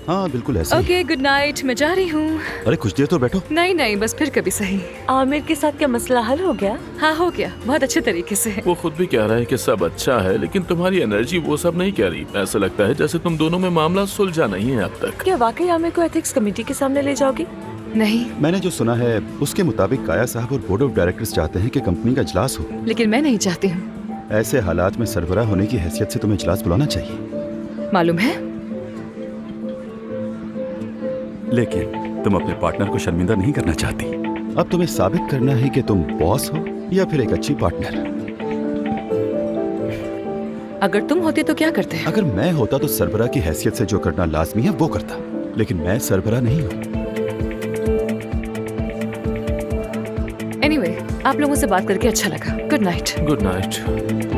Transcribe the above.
हाँ बिल्कुल ऐसा ही। ओके गुड नाइट, मैं जा रही हूँ। अरे कुछ देर तो बैठो। नहीं नहीं, बस फिर कभी सही। आमिर के साथ क्या मसला हल हो गया? हाँ हो गया, बहुत अच्छे तरीके से। वो खुद भी कह रहा है कि सब अच्छा है, लेकिन तुम्हारी एनर्जी वो सब नहीं कह रही। ऐसा लगता है जैसे तुम दोनों में मामला सुलझा नहीं है अब तक। क्या वाकई आमिर को एथिक्स कमेटी के सामने ले जाओगी? नहीं, मैंने जो सुना है उसके मुताबिक काया साहब और बोर्ड ऑफ डायरेक्टर्स चाहते हैं कि कंपनी का इजलास हो। लेकिन मैं नहीं चाहती हूँ। ऐसे हालात में सरबराह होने की हैसियत से तुम्हें इजलास बुलाना चाहिए। मालूम है, लेकिन तुम अपने पार्टनर को शर्मिंदा नहीं करना चाहती। अब तुम्हें साबित करना है कि तुम बॉस हो या फिर एक अच्छी पार्टनर। अगर तुम होते तो क्या करते? अगर मैं होता तो सरबराह की हैसियत से जो करना लाजमी है वो करता, लेकिन मैं सरबराह नहीं हूँ। एनीवे, आप लोगों से बात करके अच्छा लगा। Good night. Good night.